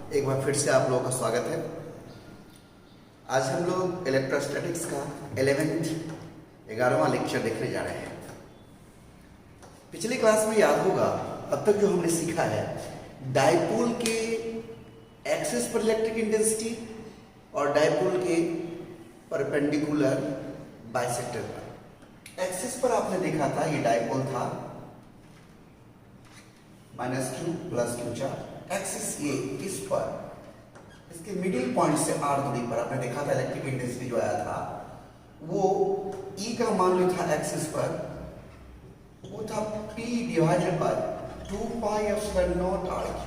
एक बार फिर से आप लोगों का स्वागत है। आज हम लोग इलेक्ट्रोस्टैटिक्स का 11वां लेक्चर देखने जा रहे हैं। पिछले क्लास में याद होगा, अब तक जो हमने सीखा है डायपोल के एक्सिस पर इलेक्ट्रिक इंटेंसिटी और डायपोल के परपेंडिकुलर बाइसेक्टर पर। एक्सिस पर आपने देखा था ये डायपोल था -q + q चार्ज। एक्सिस ये इस पर इसके मिडिल पॉइंट से r दूरी पर आपने देखा था इलेक्ट्रिक इंटेंसिटी जो आया था वो E का मान जो था एक्सिस पर वो था P / 2πε0 r³।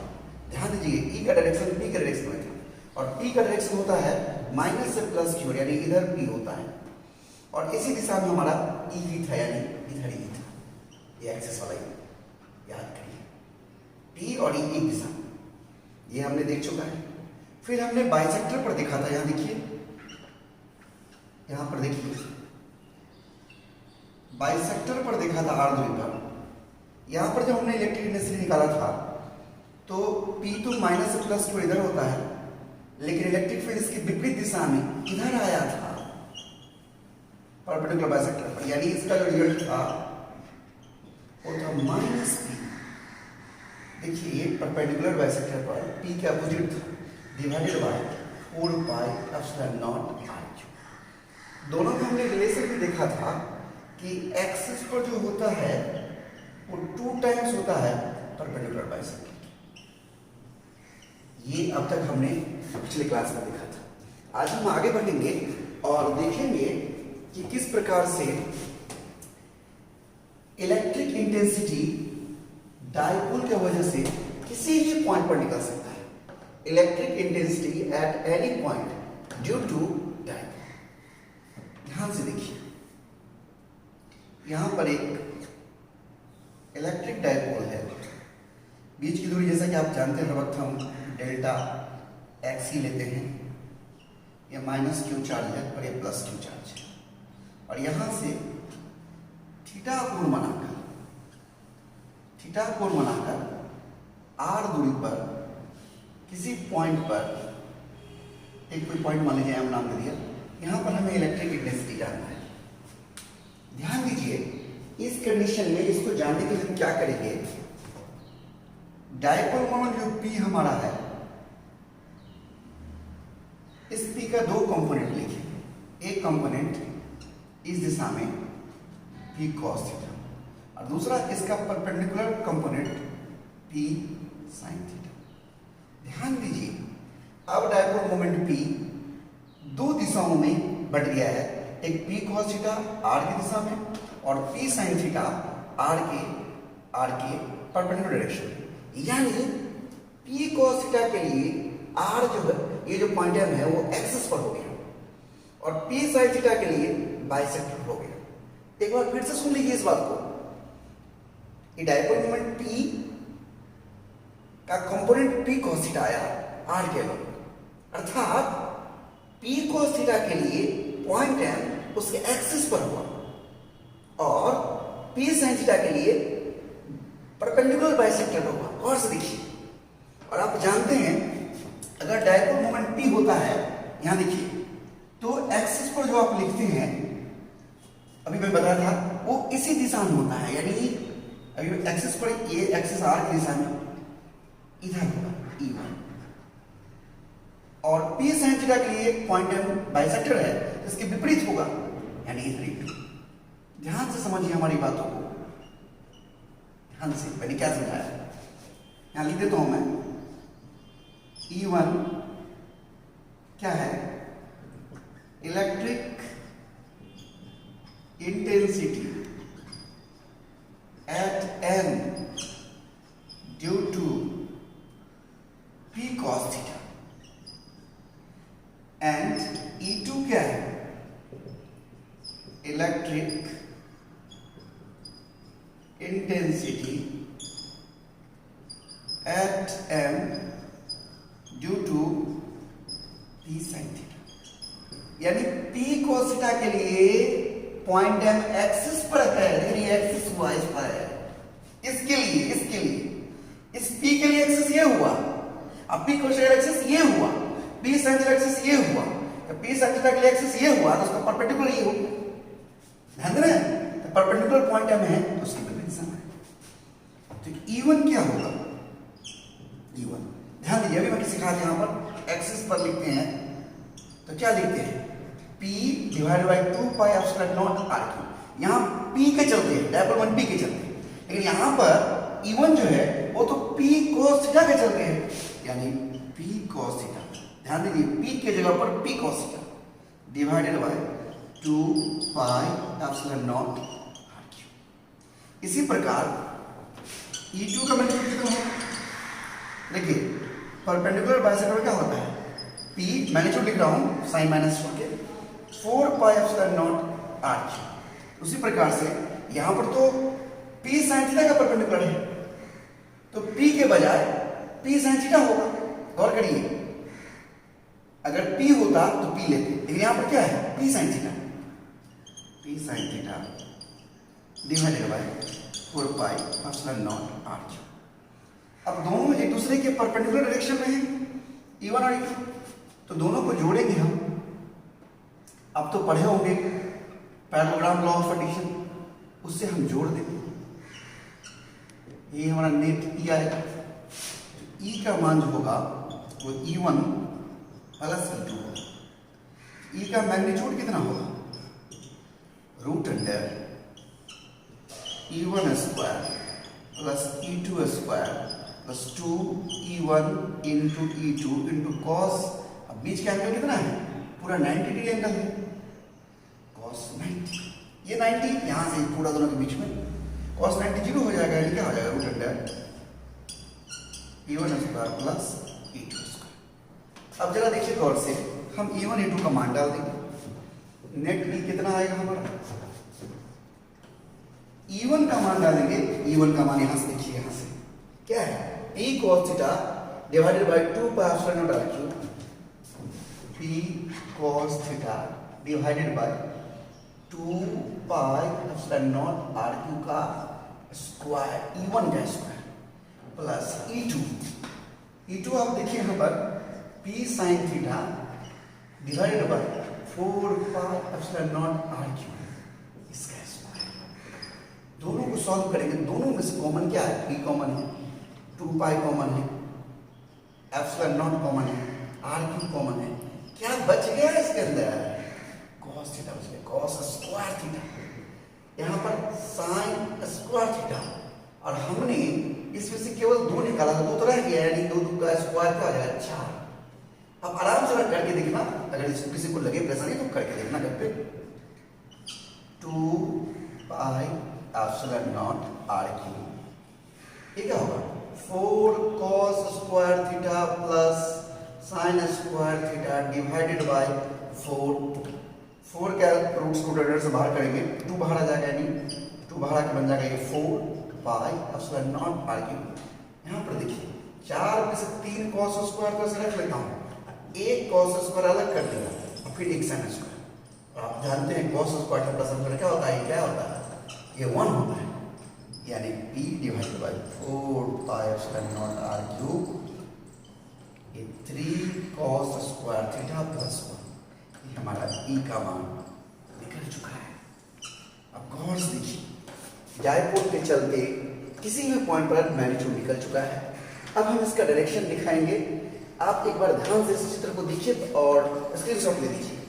ध्यान दीजिए E का डायरेक्शन P के डायरेक्शन में था और P का डायरेक्शन होता है माइनस से प्लस की ओर, यानी इधर P होता है और इसी दिशा में हमारा E ही था, यानी इधर E था। ये एक्सिस वाला याद करिए, P और E एक दिशा, ये हमने देख चुका है। फिर हमने बाइसेक्टर पर देखा था, यहां देखिए, यहां पर देखिए बाइसेक्टर पर देखा था r दूरी पर। यहां पर जब हमने इलेक्ट्रिक इंटेंसिटी निकाला था तो P तो माइनस से प्लस की ओर इधर होता है, लेकिन इलेक्ट्रिक फील्ड इसकी विपरीत दिशा में इधर आया था परपेंडिकुलर बाइसेक्टर पर, यानी इसका जो रिजल्ट था वो था -P। देखिए ये परपेंडिकुलर बाइसेक्टर पर P के अपोजिट था, डिवाइडेड बाय 4πε0 r³। दोनों में हमने रिलेशन भी देखा था कि एक्सिस पर जो होता है वो 2 टाइम्स होता है परपेंडिकुलर बाइसेक्टर। ये अब तक हमने पिछले क्लास में देखा था। आज हम आगे बढ़ेंगे और देखेंगे कि किस प्रकार से इलेक्ट्रिक इंटेंसिटी डायपोल की वजह से किसी भी पॉइंट पर निकल सकता है। Electric intensity at any point due to dipole. ध्यान से देखिए, यहां पर एक इलेक्ट्रिक डायपोल है, बीच की दूरी जैसा कि आप जानते हैं हर वक्त हम डेल्टा x ही लेते हैं। यह -q चार्ज है और ये +q चार्ज है और यहां से थीटा कोण बनाकर r दूरी पर किसी पॉइंट पर, एक कोई पॉइंट मान लीजिए m नाम दे दिया, यहां पर हमें इलेक्ट्रिक इंटेंसिटी जानना है। ध्यान दीजिए, इस कंडीशन में इसको जानने के लिए हम क्या करेंगे, डायपोल मोमेंट जो P हमारा है, इस P का 2 कंपोनेंट लिखेंगे। एक कंपोनेंट इस दिशा में P cos थीटा और दूसरा इसका perpendicular component P sin theta. ध्यान दीजिए, अब डायपोल मोमेंट P 2 दिशाओं में बट गया है, एक P cos थीटा r की दिशा में और P sin थीटा r के परपेंडिकुलर डायरेक्शन में। यानी P cos थीटा के लिए r जो है, ये जो पॉइंट m है वो एक्सिस पर हो गया और P sin थीटा के लिए बाइसेक्टर हो गया। एक बार फिर से सुन लीजिए इस बात को, ये डायपोल मोमेंट P का कंपोनेंट P cos थीटा आया r के अलग, अर्थात P cos थीटा के लिए पॉइंट m उसके एक्सिस पर हुआ और P sin थीटा के लिए परपेंडिकुलर बाइसेक्टर होगा। और से देखिए, और आप जानते हैं अगर डायपोल मोमेंट P होता है, यहां देखिए, तो एक्सिस पर जो आप लिखते हैं, अभी मैं बता रहा था, वो इसी दिशा में होता है, यानी अभी एक्सिस पर ये एक्सिस r की दिशा में इधर होगा E1 और P sin थीटा के लिए पॉइंट m बाइसेक्टर है, इसके विपरीत होगा, यानी इधर E2। ध्यान से समझिए हमारी बातों को, ध्यान से। मैंने क्या समझाया, यहां लिख देता हूं मैं, E1 क्या है, electric intensity at m due to P cos theta and E2 क्या है, electric intensity at m due to P sin theta. यानी P cos थीटा के लिए पॉइंट m एक्सिस पर है, लेकिन ये एक्सिस हुआ इस पर है, इसके लिए इस P के लिए एक्सिस ये हुआ अब P cos थीटा एक्सिस ये हुआ, P sin थीटा एक्सिस ये हुआ, तो P sin थीटा के लिए एक्सिस ये हुआ तो उसका परपेंडिकुलर ये हो, ध्यान देना है, तो परपेंडिकुलर पॉइंट में है तो उसकी विपरीत समय। तो E1 क्या होगा, E1 ध्यान दीजिए, अभी मैं सिखा रहा यहाँ पर एक्सिस पर लिखते हैं तो क्या लिखते हैं, P divided by 2 pi epsilon not are cube. यहाँ P के चलते हैं, डायपोल P के चलते हैं, लेकिन यहाँ पर E1 जो है वो तो P cos थीटा के चलते हैं, यानी P cos थीटा, ध्यान दीजिए P के जगह पर P cos theta divided by 2 pi epsilon not are cube. इसी प्रकार E2 का मैग्नीट्यूड कितना होगा, देखिए परपेंडिकुलर बाइसेक्टर क्या होता है, P मैग्नीट्यूड लिख रहा हूं साइन माइनस के 4 pi epsilon not are cube. उसी प्रकार से यहां पर तो P sin थीटा का परपेंडिकुलर है तो P के बजाय P sin थीटा होगा। गौर करिए, अगर P होता तो P लेते, लेकिन यहां पर क्या है, P sin theta, P sin theta divided by 4 pi epsilon not are cube. अब दोनों एक दूसरे के परपेंडिकुलर डायरेक्शन में है, E1 और E2, तो दोनों को जोड़ेंगे हम। अब तो पढ़े होंगे पैरेललोग्राम लॉ ऑफ एडिशन, उससे हम जोड़ देंगे, ये हमारा नेट E आएगा, E का मान जो होगा वो E1 प्लस E2 होगा। E का मैग्नीट्यूड कितना होगा, root under E1 square plus E2 square plus 2E1 into E2 into cos, अब बीच का एंगल कितना है, पूरा 90 डिग्री एंगल है, कॉस 90, ये 90 यहां से पूरा दोनों के बीच में cos 90 जीरो हो जाएगा, यानी क्या हो जाएगा, root under E1 square plus E2 square. अब जरा देखिए गौर से, हम E1 E2 का मान डाल देंगे, नेट E कितना आएगा हमारा, E1 का मान डालेंगे, E1 का मान यहां से देखिए, यहां से क्या है, P cos theta divided by 2 pi epsilon not are cube, P cos theta divided by 2 pi epsilon not are cube का स्क्वायर, E1 का स्क्वायर प्लस E2 आप देखिए यहाँ पर P sin theta divided by 4 pi epsilon not are cube, इसका square. दोनों को solve करेंगे, दोनों में से कॉमन क्या है, P कॉमन है, 2 पाई कॉमन है, एप्सिलॉन नॉट कॉमन है, आर क्यू कॉमन है, क्या बच गया इसके अंदर, cos थीटा बच गया, cos स्क्वायर थीटा, यहाँ पर sin स्क्वायर थीटा, और हमने इसमें से केवल 2 निकाला, 2 तो रह गया, यानी 2 का स्क्वायर क्या हो जाएगा, 4। अब आराम से करके देखना, अगर इसको किसी को लगे परेशानी तो करके देखना घर पे, 2 pi epsilon not are cube, ये क्या होगा, 4 cos square theta plus sin square theta divided by 4 क्या रूट्स को से बाहर करेंगे, 2 बाहर आ जाएगा, यानी 2 बाहर आके बन जाएगा ये 4 pi epsilon not are cube. यहाँ पर देखिए 4 में से 3 cos स्क्वायर तो ऐसे रख लेता हूँ, एक cos स्क्वायर अलग कर दिया और फिर एक sin स्क्वायर। आप जानते हैं cos स्क्वायर प्लस स्क्वायर क्या होता है, ये क्या होता है, ये 1 होता है, यानी P divided by 4 pi epsilon not are cube, ये 3 cos स्क्वायर थीटा प्लस 1, ये हमारा E का मान निकल चुका है। अब गौर से देखिए, डायपोल के चलते किसी भी पॉइंट पर मैग्नीट्यूड निकल चुका है। अब हम इसका डायरेक्शन दिखाएंगे, आप एक बार ध्यान से इस चित्र को देखिए और स्क्रीनशॉट ले लीजिए।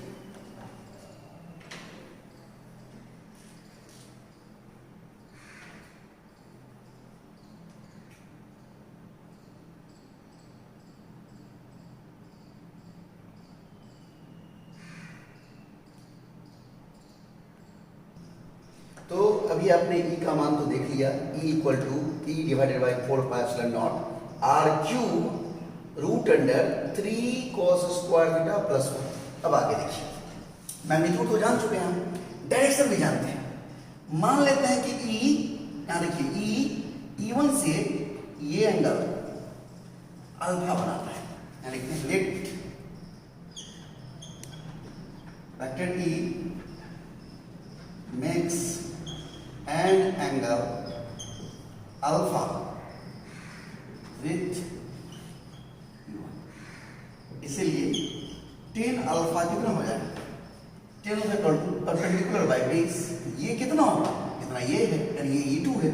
तो अभी आपने E का मान तो देख लिया, E equal to P divided by 4 pi epsilon not r cube root under 3 cos square theta plus 1। अब आगे देखिए, मैग्नीट्यूड तो जान चुके हैं हम, डायरेक्शन भी जानते हैं। मान लेते हैं कि E, यहाँ देखिए E1 से ये एंगल अल्फा बनाता है, यहाँ लिखते हैं let vector E makes an angle alpha with इसीलिए टेन अल्फा कितना हो जाएगा, tan alpha equal to perpendicular by base, ये कितना होगा, कितना ये है, यानी ये E2 है,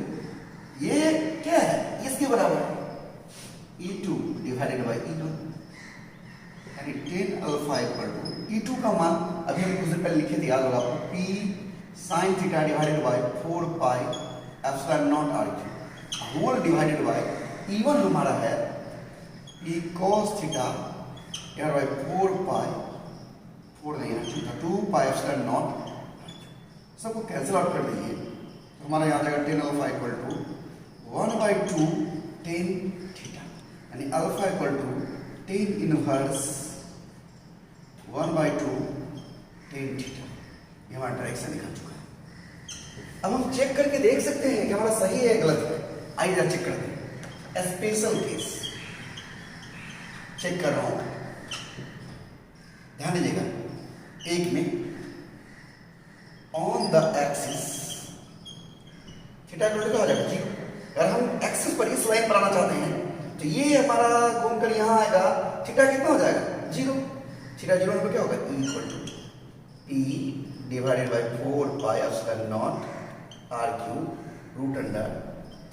ये क्या है, इसके बराबर है E2 डिवाइडेड बाई E2, यानी ten alpha equal to E2 का मान अभी हम कुछ देर पहले लिखे थे, याद होगा आपको, P sin theta divided by 4 pi epsilon not are Q whole divided by E1 हमारा है P cos theta divided by 4 pi, 4 नहीं है 2 पाई एप्सिलॉन नॉट, सबको कैंसिल आउट कर दीजिए तो हमारा यहाँ जाएगा tan alpha equal to 1/2 tan theta, यानी alpha equal to tan inverse 1/2 tan theta, ये हमारा डायरेक्शन निकल चुका है। अब हम चेक करके देख सकते हैं कि हमारा सही है गलत है, आइए जरा चेक करते हैं। स्पेशल केस चेक कर रहा हूं, ध्यान दीजिएगा, एक में on the axis theta equal to हो जाएगा जीरो, अगर हम एक्सिस पर इस लाइन पर आना चाहते हैं तो ये हमारा घूम कर यहां आएगा, थीटा कितना हो जाएगा जीरो, थीटा जीरो पर क्या होगा E equal to P divided by 4 pi epsilon not r cube root under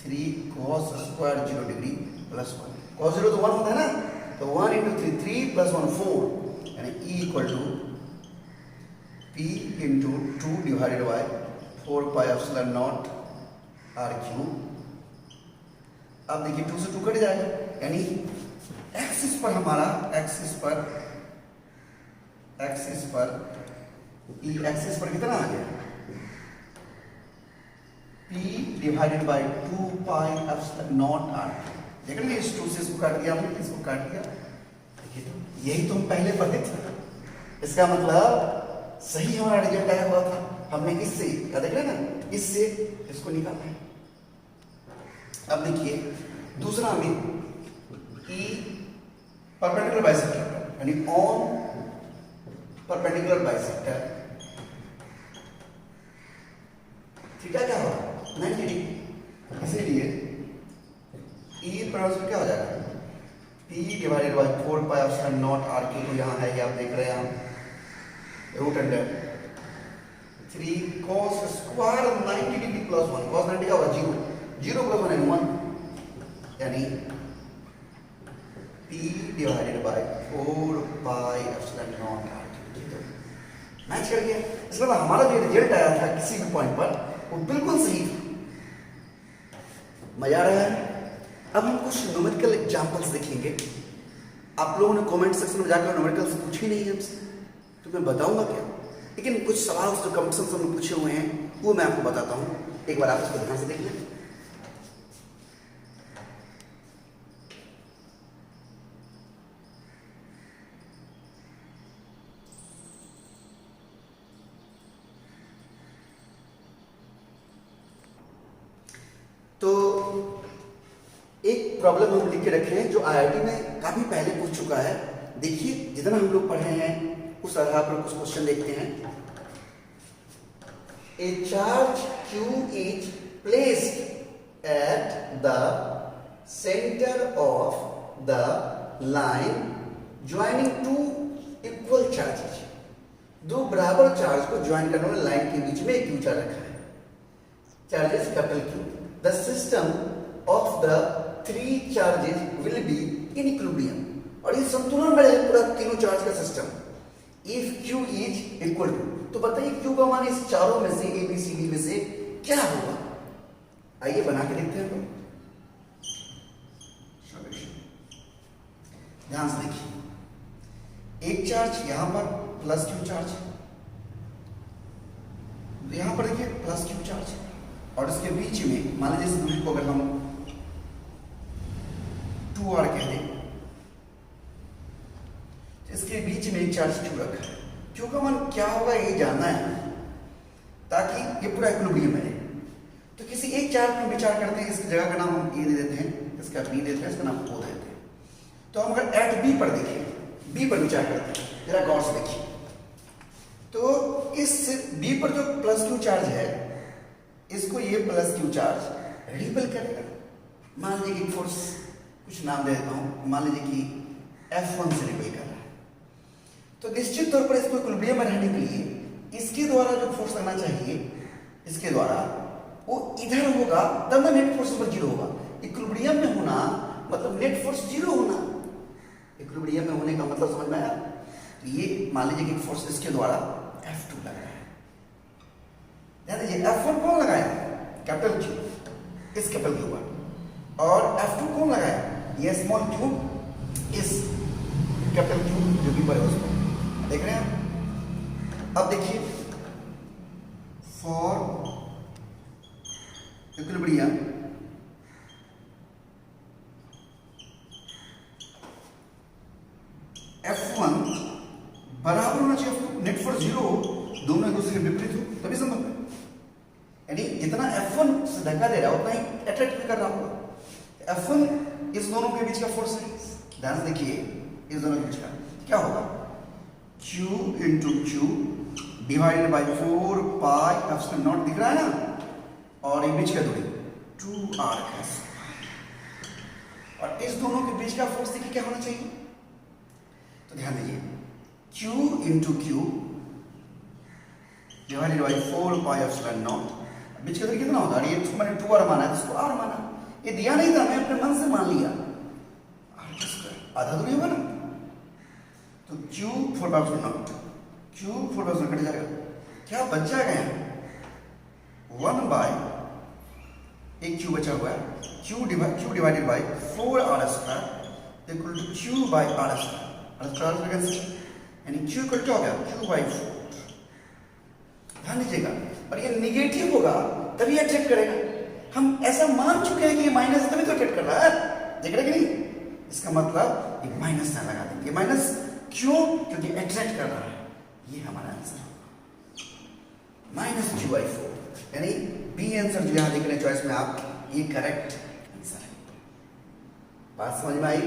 3 cos square 0 degree plus 1, cos 0 तो 1 होता है ना, तो 1 into 3 3 प्लस 1 4, यानी E equal to P into 2 divided by 4 pi epsilon not r cube. अब देखिए 2 से 2 cut जाएगा, यानी एक्सिस पर हमारा एक्सिस पर कितना आ गया P divided by 2 pi epsilon not r, देख रहे हैं इस 2 से इसको काट दिया हमने, इसको काट दिया, देखिए तो यही तो हम पहले पढ़े थे, इसका मतलब सही हमारा रिजल्ट आया हुआ था, हमने इससे क्या देख रहे हैं ना, इससे इसको निकाला है। अब देखिए दूसरा में E परपेंडिकुलर बाइसेक्टर, यानी ऑन परपेंडिकुलर बाइसेक्टर थीटा क्या होगा 90 डिग्री, इसीलिए E पर क्या हो जाएगा P divided by 4 pi epsilon not r cube, तो यहाँ है, ये आप देख रहे हैं हम root under 3 cos square 90 degree plus 1, cos 90 क्या होगा जीरो, जीरो प्लस 1 यानी 1, यानी P divided by 4 pi epsilon not r cube, match कर गया। इसका मतलब हमारा जो रिजल्ट आया था किसी भी पॉइंट पर वो बिल्कुल सही था। मजा आ रहा है। अब हम कुछ न्यूमेरिकल एग्जांपल्स देखेंगे। आप लोगों ने कमेंट सेक्शन में जाकर न्यूमेरिकल्स पूछे नहीं हमसे, तो मैं बताऊंगा क्या, लेकिन कुछ सवाल जो कमेंट सेक्शन में पूछे हुए हैं वो मैं आपको बताता हूं, एक बार आप इसको ध्यान से देख लें। तो एक प्रॉब्लम हम लिख के रखे हैं जो आईआईटी में काफी पहले पूछ चुका है। देखिए जितना हम लोग पढ़े हैं उस आधार पर कुछ क्वेश्चन देखते हैं। ए charge Q is placed at the center of the line joining two equal charges। दो बराबर चार्ज को ज्वाइन करने वाले लाइन के बीच में एक Q चार्ज रखा है, charges capital Q। The system of the three charges will be in equilibrium, और ये संतुलन में रहेगा पूरा तीनों चार्ज का system. If Q is equal to, तो बताइए Q का मान इस चारों में से A B C D में से क्या होगा? आइए बना के देखते हैं। ध्यान से देखिए, एक चार्ज यहां पर प्लस Q चार्ज, यहां पर देखिए प्लस Q चार्ज, और इसके बीच में मान लीजिए इस दूरी को अगर हम 2r कह दें, इसके बीच में एक चार्ज Q रखा है। Q का मान क्या होगा ये जानना है ताकि ये पूरा इक्विलिब्रियम में रहे। तो किसी एक चार्ज पर विचार करते हैं, इसकी जगह का नाम हम A दे देते हैं, इसका B देते हैं, इसका नाम O दे देते हैं। तो हम अगर एट B पर देखें, B पर विचार करते हैं, जरा गौर से देखिए, तो इस B पर जो प्लस Q चार्ज है इसको ये प्लस Q चार्ज रिपेल करेगा। मान लीजिए कि फोर्स कुछ नाम दे देता हूं, मान लीजिए कि F1 से रिपेल कर रहा है, तो निश्चित तौर पर इसको इक्विलिब्रियम में रहने के लिए इसके द्वारा जो फोर्स लगना चाहिए, इसके द्वारा वो इधर होगा, तब ना नेट फोर्स पर जीरो होगा। इक्विलिब्रियम में होना मतलब नेट फोर्स जीरो होना। इक्विलिब्रियम में होने का मतलब समझ में आया? तो ये मान लीजिए कि फोर्स इसके द्वारा F2 लग रहा है, ध्यान दीजिए F1 कौन लगाया? कैपिटल Q इस कैपिटल के ऊपर, और F2 कौन लगाया? ये स्मॉल q इस कैपिटल Q जो कि पर है उसको, देख रहे हैं? अब देखिए फॉर इक्विलिब्रियम F1 बराबर होना चाहिए F2, नेट फोर्स जीरो हो, दोनों एक दूसरे के विपरीत हो, तभी संभव है। यानी जितना F1 से धक्का दे रहा है उतना ही अट्रैक्ट भी कर रहा होगा। F1 इस दोनों के बीच का फोर्स है, ध्यान से देखिए इस दोनों के बीच का क्या होगा? Q into Q divided by 4 pi epsilon not, दिख रहा है ना? और ये बीच का दूरी 2r है, और इस दोनों के बीच का फोर्स देखिए क्या होना चाहिए? तो ध्यान दीजिए Q into Q divided by 4 pi epsilon nought, बीच का दूरी कितना होगा? ये मैंने 2r माना है, इसको r माना, ये दिया नहीं था, मैं अपने मन से मान लिया, आधा दूरी होगा ना। तो Q 4 pi epsilon not, Q 4 pi epsilon cut जाएगा, क्या बच जाएगा? 1 बाय एक Q बचा हुआ है, Q divided by 4r square equal to Q by r square, यानी Q इक्वल टू हो गया Q बाई 4। ध्यान दीजिएगा, और ये निगेटिव होगा तभी अट्रैक्ट करेगा। हम ऐसा मान चुके हैं कि ये माइनस है तभी तो अट्रैक्ट कर रहा है, देख रहे कि नहीं? इसका मतलब एक माइनस ना लगा देंगे। माइनस क्यों? क्योंकि अट्रैक्ट कर रहा है। ये हमारा आंसर माइनस Q बाई 4, यानी बी आंसर जो यहां देख रहे हैं चॉइस में आप, ये करेक्ट आंसर है। बात समझ में आई?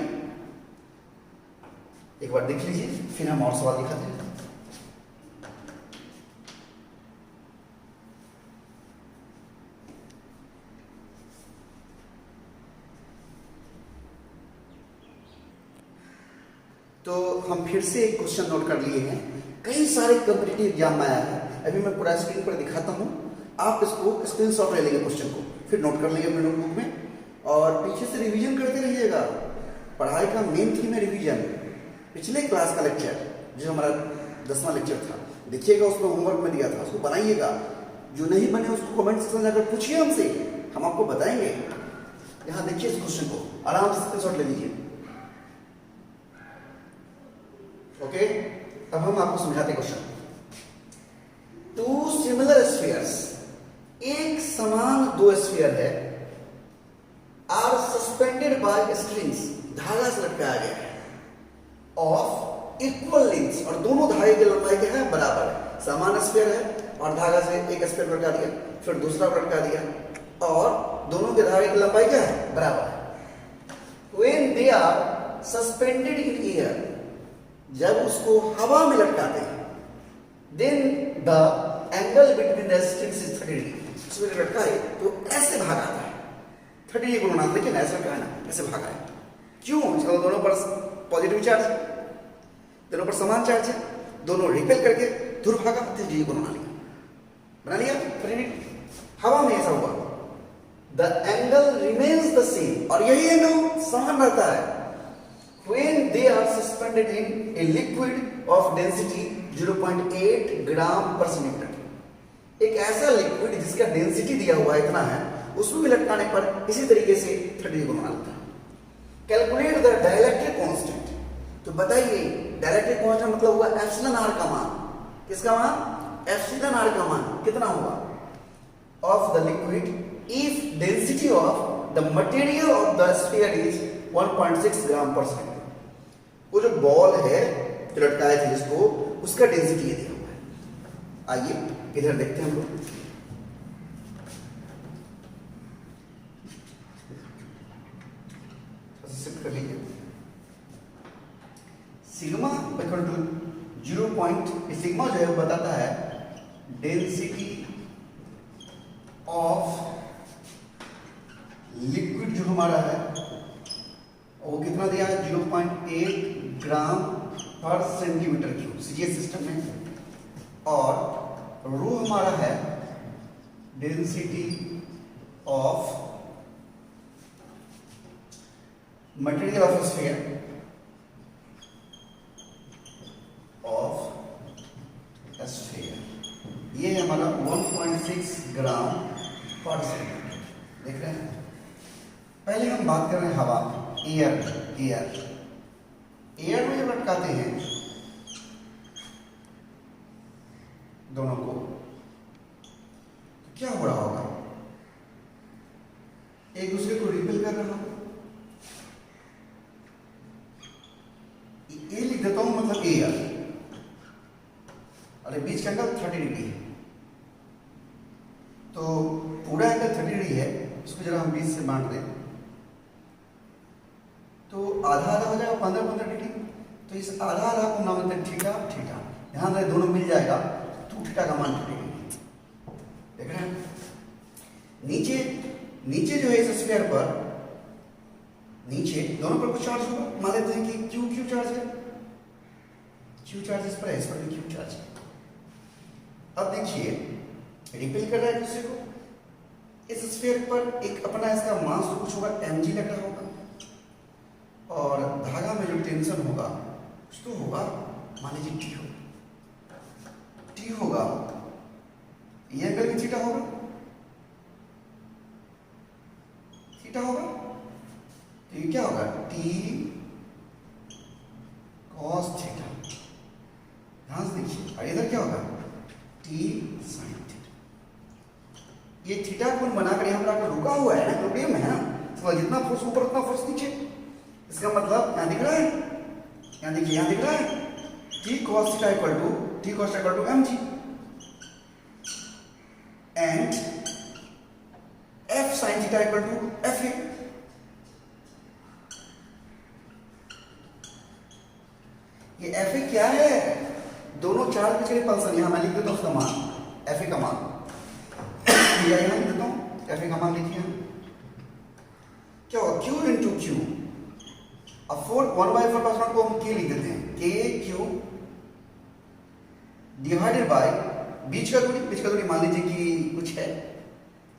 एक बार देख लीजिए, फिर हम और सवाल दिखाते हैं। तो हम फिर से एक क्वेश्चन नोट कर लिए हैं, कई सारे कॉम्पिटिटिव एग्जाम में आया है। अभी मैं पूरा स्क्रीन पर दिखाता हूं, आप इसको स्क्रीनशॉट ले लेंगे क्वेश्चन को, फिर नोट कर लेंगे अपने नोटबुक में, और पीछे से रिवीजन करते रहिएगा। पढ़ाई का मेन थीम है रिवीजन। पिछले क्लास का लेक्चर जो हमारा 10वां लेक्चर था, देखिएगा, उसमें होमवर्क में दिया था, उसको बनाइएगा। जो नहीं बने उसको कमेंट सेक्शन में जाकर पूछिए हमसे, हम आपको बताएंगे। यहाँ देखिए इस क्वेश्चन को, आराम से स्क्रीनशॉट ले लीजिए। ओके, अब हम आपको समझाते क्वेश्चन। टू सिमिलर स्फीयर्स, एक समान दो स्फीयर है, आर सस्पेंडेड बाय स्ट्रिंग्स, धागा से लटकाया गया है, ऑफ इक्वल लेंथ, और दोनों धागे की लंबाई क्या है? बराबर है। समान स्फीयर है और धागा से एक स्फीयर लटका दिया, फिर दूसरा लटका दिया, और दोनों के धागे की लंबाई क्या है? बराबर है। When they are suspended in air, जब उसको हवा में लटकाते हैं, then the angle between the strings is 30 degree, उसमें लटकाए तो ऐसे भाग आता है 30 डिग्री को बनाते, लेकिन ऐसा क्या है ना, ऐसे भागा है। क्यों? इसका दोनों पर पॉजिटिव चार्ज है, दोनों पर समान चार्ज है, दोनों रिपेल करके दूर भागा, 30 डिग्री को बना लिया 30 डिग्री। हवा में ऐसा हुआ, the angle remains the same, और यही एंगल समान रहता है when they are suspended in a liquid of density 0.8 ग्राम पर सेंटीमीटर। एक ऐसा लिक्विड जिसका डेंसिटी दिया हुआ है इतना है, उसमें भी लटकाने पर इसी तरीके से 30 को बना लेता है। कैलकुलेट द डाइलेक्ट्रिक कांस्टेंट, तो बताइए डाइलेक्ट्रिक कांस्टेंट मतलब हुआ एप्सिलॉन आर का मान। किसका मान? एप्सिलॉन आर का मान कितना होगा? Of the liquid if density of the material of the sphere is 1.6 ग्राम पर सेकेंड। वो जो बॉल है जो लटकाए थे जिसको, उसका डेंसिटी ये दिया हुआ है। आइए इधर देखते हैं हम लोग। शिफ्ट कर लीजिए। Sigma equal to 0. सिग्मा जो है वो बताता है डेंसिटी ऑफ लिक्विड जो हमारा है वो कितना दिया है? 0.8 ग्राम पर सेंटीमीटर क्यूब सीजीएस सिस्टम में, और रो हमारा है density of material of sphere ये है हमारा 1.6 ग्राम पर सेंटीमीटर। देख रहे हैं, पहले हम बात कर रहे हैं हवा, एयर में जब लटकाते हैं दोनों को तो क्या हो रहा होगा, एक दूसरे को रिपेल कर रहा होगा। ये लिख देता हूं, मतलब एयर, अरे बीच का एंगल 30 डिग्री है, तो पूरा एंगल 30 डिग्री है, इसको जरा हम 20 से बांट दें तो आधा आधा हो जाएगा 15-15 डिग्री। तो इस आधा आधा को नाम देते थीटा थीटा, ध्यान रहे दोनों मिल जाएगा तो थीटा का मान 30 डिग्री। देख रहे हैं, नीचे जो है इस स्फीयर पर, नीचे दोनों पर कुछ चार्ज होगा, मान लेते हैं कि क्यू चार्ज है, क्यू चार्ज इस पर है, इस पर भी क्यू चार्ज है। अब देखिए रिपेल कर रहा है दूसरे को, इस स्फीयर पर एक अपना इसका मास तो कुछ होगा mg लग रहा होगा, और धागा में जो टेंशन होगा कुछ तो होगा, मान लीजिए टी होगा, ये एंगल भी थीटा होगा, तो ये क्या होगा टी कॉस थीटा। ध्यान से देखिए, और इधर क्या होगा टी साइन थीटा। ये थीटा कोण बनाकर यहाँ पर आकर रुका हुआ है ना, प्रोग्राम है ना, तो जितना फोर्स ऊपर उतना फोर्स नीचे। इसका मतलब यहाँ दिख रहा है, यहाँ देखिए, यहाँ दिख रहा है T cos theta equal to mg and f sin theta equal to fa। ये fa क्या है, दोनों चार्ज बीच के रिपल्सन, यहां मैं लिख देता हूं उसका मान, fa का मान, या यहां लिख देता हूं fa का मान लिखिए, क्या होगा q इंटू क्यू, अब 1/4 को हम k लिख देते हैं, k क्यू डिवाइडेड बाय बीच का दूरी मान लीजिए कि कुछ है,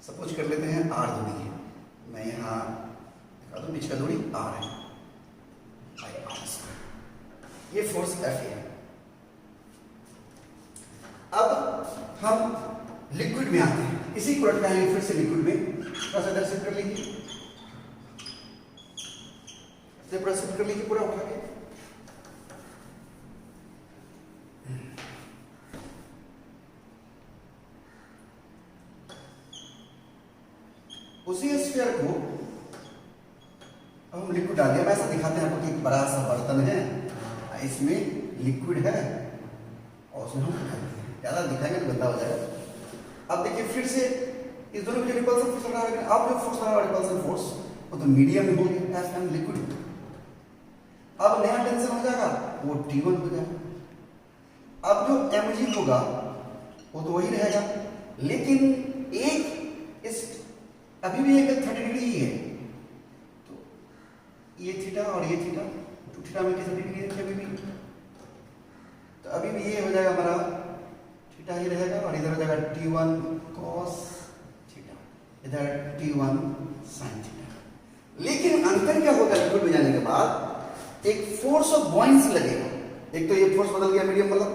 सपोज कर लेते हैं r दूरी है, मैं यहाँ दिखा दूं बीच का दूरी r है, ये फोर्स F है। अब हम लिक्विड में आते हैं, इसी को लटकाएंगे फिर से लिक्विड में, थोड़ा सा दर्शन कर लीजिए, प्रस्तुत कर लीजिए पूरा उठा के। उसी स्फीयर को हम लिक्विड डाल दिया, ऐसा दिखाते हैं आपको कि एक बड़ा सा बर्तन है, इसमें लिक्विड है और उसमें हम ज्यादा दिखाएंगे तो गंदा हो जाएगा। अब देखिए फिर से इस दोनों में जो रिपल्सन फोर्स लगा है, आप जो फोर्स लगा रिपल्सन फोर्स वो तो मीडियम में होगी, FM लिक्विड। अब नया टेंशन हो जाएगा, वो T1 हो जाएगा। अब जो mg होगा वो तो वही रहेगा, लेकिन एक इस अभी भी एक 30 डिग्री ही है, तो ये थीटा और ये थीटा, तो थीटा में कितनी डिग्री है अभी भी, तो अभी भी ये हो जाएगा हमारा थीटा ही रहेगा, और इधर हो जाएगा T1 cos थीटा, इधर T1 sin थीटा। लेकिन अंतर क्या होगा लिक्विड में जाने के बाद, एक फोर्स ऑफ बॉयंसी लगेगा, एक तो ये फोर्स बदल गया मीडियम वाला,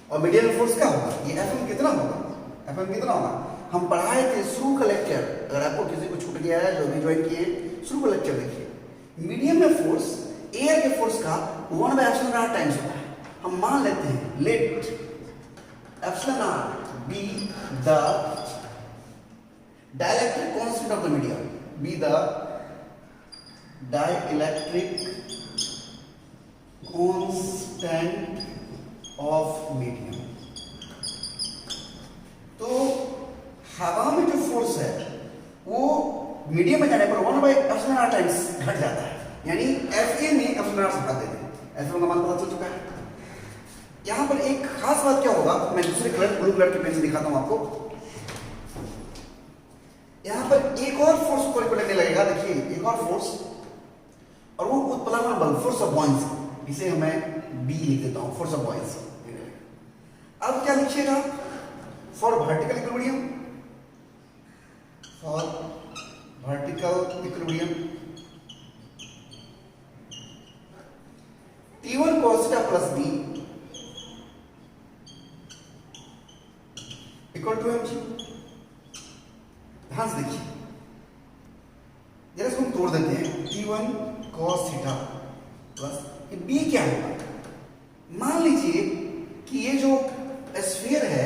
और मीडियम फोर्स क्या होगा, ये FM कितना होगा, हम पढ़ाए थे शुरू का लेक्चर, अगर आपको किसी को छूट गया है जो भी ज्वाइन किए शुरू का लेक्चर देखिए, मीडियम में फोर्स एयर के फोर्स का 1/r टाइम्स होता है। हम मान लेते हैं let εr be the dielectric constant of the medium, be the dielectric constant of medium. तो हवा में जो फोर्स है वो मीडियम में जाने पर 1/r टाइम्स घट जाता है, यानी Fa में εr से घटा देते हैं, Fa का मान पता चल चुका है। यहां पर एक खास बात क्या होगा, मैं दूसरे कलर ब्लू कलर के पेन से दिखाता हूं आपको। यहां पर एक और फोर्स ऊपर को लगने लगेगा, देखिए एक और फोर्स, और वो उत्प्लवन बल, फोर्स ऑफ बॉयंसी। इसे मैं बी लिख देता हूं, फोर्स ऑफ बॉयज। अब क्या लिखिएगा for vertical equilibrium, for vertical equilibrium T1 cos θ plus b equal to mg। ध्यान से देखिए, जरा इसको हम तोड़ देते हैं। T1 cos θ प्लस b क्या होगा? मान लीजिए कि ये जो स्फीयर है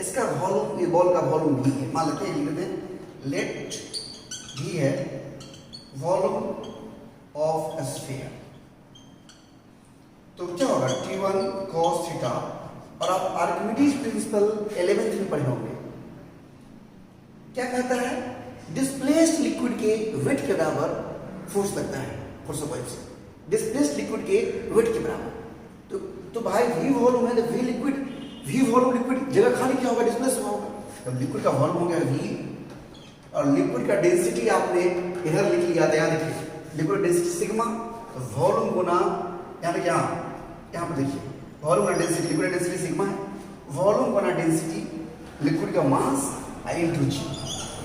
इसका वॉल्यूम, ये बॉल का वॉल्यूम v है। मान लेते हैं, लिख देते हैं लेट v है वॉल्यूम ऑफ स्फीयर। तो क्या होगा T1 cos θ, और आप आर्किमिडीज प्रिंसिपल 11th में पढ़े होंगे। क्या कहता है? डिस्प्लेस्ड लिक्विड के वेट के बराबर फोर्स लगता है, force of boys displaced liquid के वेट के बराबर। तो भाई v वॉल्यूम है, तो v liquid, v volume liquid जगह खाली क्या होगा? डिस्प्लेस होगा। तो लिक्विड का वॉल्यूम हो गया v, और लिक्विड का डेंसिटी आपने इधर लिख लिया था, यहाँ देखिए लिक्विड डेंसिटी सिग्मा, तो वॉल्यूम गुना यहाँ देखिए, यहाँ पर देखिए वॉल्यूम गुना डेंसिटी, लिक्विड डेंसिटी सिग्मा है, वॉल्यूम गुना डेंसिटी लिक्विड का मास इनटू जी,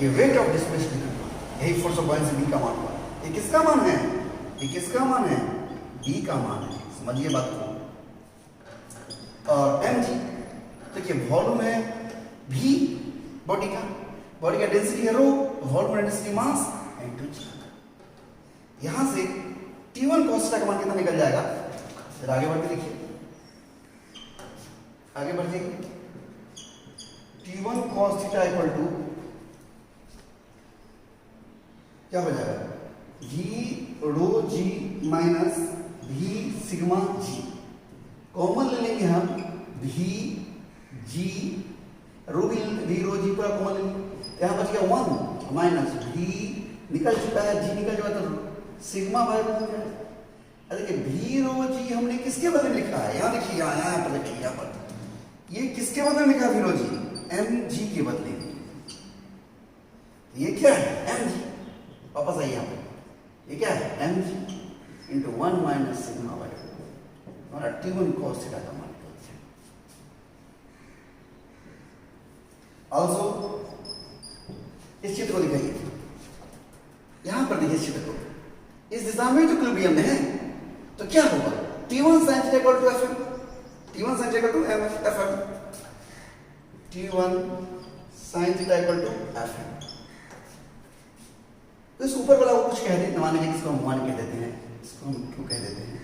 ये वेट ऑफ डिस्प्लेस्ड लिक्विड, यही फोर्स ऑफ बॉयंसी b का मान हुआ। ये किसका मान है? ये किसका मान है? b का मान है, समझिए बात को। और mg देखिए वॉल्यूम है v बॉडी का डेंसिटी है रो, वॉल्यूम डेंसिटी मास इनटू जी। यहां से T1 cos θ का मान कितना निकल जाएगा? फिर आगे बढ़ के देखिए, आगे बढ़ जाइए। T1 cos θ इक्वल टू क्या हो जाएगा? v रो g minus v sigma g। Common ले लेंगे हम, v g रो जी पूरा कॉमन ले लेंगे। यहाँ बच गया 1 माइनस v निकल चुका है, g निकल चुका, तो सिग्मा बाय रो हो जाएगा। देखिए v रो जी हमने किसके बदले में लिखा है? यहाँ देखिए, यहाँ पर देखिए, यहाँ पर ये किसके बदले में लिखा? v रो जी mg के बदले में। ये क्या है? mg। वापस आइए यहाँ पे, ये क्या है? mg into 1 minus sigma by rho, हमारा T1 cos θ का मान। ऑल्सो इस चित्र को दिखाइए, यहां पर देखिए इस चित्र को, इस दिशा में जो इक्विलिब्रियम में है, तो क्या होगा? T1 sin θ equal to Fm, T1 sin θ equal to Fm, T1 sin θ equal to Fm। तो इस ऊपर वाला वो कुछ कह देते, मान लीजिए इसको हम 1 कह देते हैं, इसको हम 2 कह देते हैं,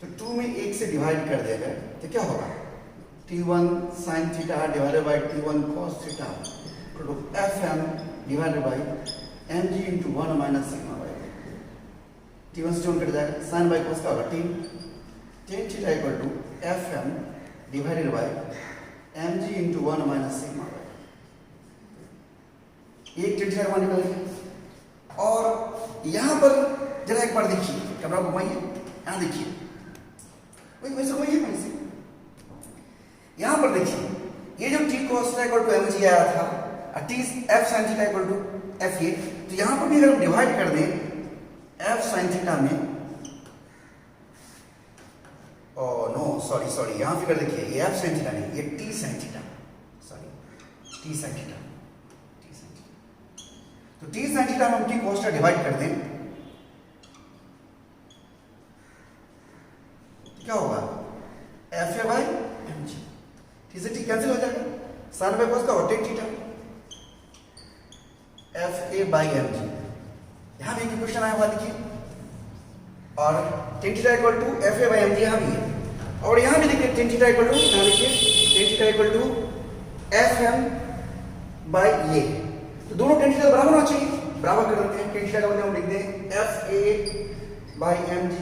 तो 2 में 1 से डिवाइड कर दिया गया, तो क्या होगा? T1 sin θ divided by T1 cos θ equal to Fm divided by mg into 1 minus sigma by T1 से 1 कट जाएगा, sin by cos का होगा tan θ equal to Fm divided by mg into 1 minus sigma by, एक tan θ का मान निकल गया। और यहाँ पर जरा एक बार देखिए, कैमरा घुमाइए, यहाँ देखिए, वैसे घुमाइए, वैसे यहां पर देखिए, ये जो t cos θ equal to mg आया था, t f sin θ equal to fa, तो यहां पर भी अगर हम डिवाइड कर दें f sin θ में, ओ नो सॉरी यहां फिगर देखिए, ये f sin θ नहीं, ये t sin θ, sorry t sin θ, तो t sin θ में हम t cos θ डिवाइड कर दें, क्या होगा? fa बाय mg, ठीक है, कैंसिल हो जाएगा, sin बाय cos का होता है थीटा, fa बाय mg। यहां भी इक्वेशन आया हुआ देखिए, और tan theta equal to fa by mg यहां भी है, और यहां भी देखिए tan थीटा इक्वल टू, यहां देखिए tan theta equal to fm by ये, तो दोनों tan थीटा बराबर होना चाहिए, बराबर कर देते हैं। tan थीटा का मतलब हम लिख दें fa by mg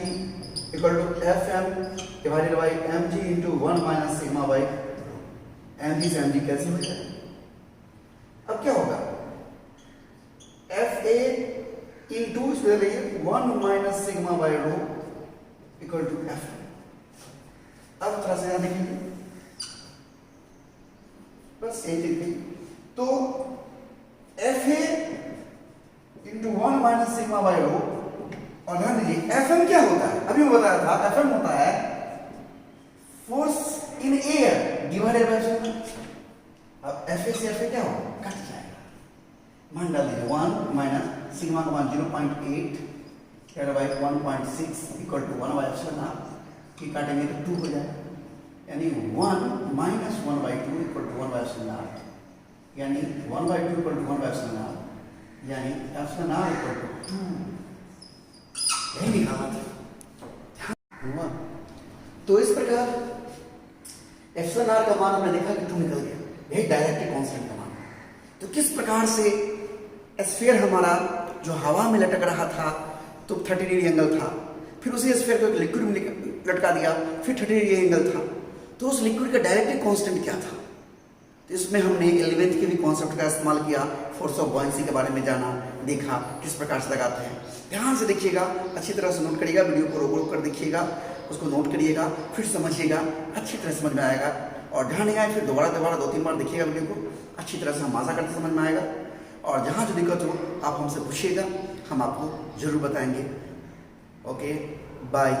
equal to fm divided by mg into 1 minus sigma by mg से mg कैंसिल हो जाएगा। अब क्या होगा? fa इनटू इसमें लेंगे 1 minus sigma by rho equal to f। अब थोड़ा सा यहां देखिए, बस यही देखिए, तो fa into 1 minus sigma by rho और ध्यान दीजिए एफएम क्या होता है, अभी मैं बताया था एफएम होता है force in air divided by epsilon. अब एफ से एफ क्या होगा, कट जाएगा। मान डाल दीजिए 1 माइनस सिग्मा का मान 0.8 divided by 1.6 equal to 1 by epsilon r. की काटेंगे तो 2 हो जाएगा, यानी 1 minus 1/2 equal to 1 by epsilon r, यानी 1/2 equal to 1 by epsilon r, यानी एप्सिलॉन आर इक्वल टू 2। यही निकालना था। तो इस प्रकार एप्सिलॉन आर का मान हमने देखा कि 2 निकल गया, यही डायरेक्ट कांस्टेंट का मान। तो किस प्रकार से स्फीयर हमारा जो हवा में लटक रहा था तो 30 डिग्री एंगल था, फिर उसी स्फीयर को एक लिक्विड में लटका दिया, फिर 30 डिग्री एंगल था, तो उस लिक्विड का डायरेक्ट कांस्टेंट क्या था। तो इसमें हमने एलिमेंट के भी कॉन्सेप्ट का इस्तेमाल किया, फोर्स ऑफ बॉयंसी के बारे में जाना, देखा किस प्रकार से लगाते हैं। ध्यान से देखिएगा, अच्छी तरह से नोट करिएगा, वीडियो को रोक रोक कर देखिएगा, उसको नोट करिएगा, फिर समझिएगा, अच्छी तरह समझ में आएगा। और ध्यान नहीं आए फिर दोबारा 2-3 बार देखिएगा वीडियो को, अच्छी तरह से हम आशा करते समझ में आएगा। और जहाँ जो दिक्कत हो आप हमसे पूछिएगा, हम आपको जरूर बताएंगे। Okay bye.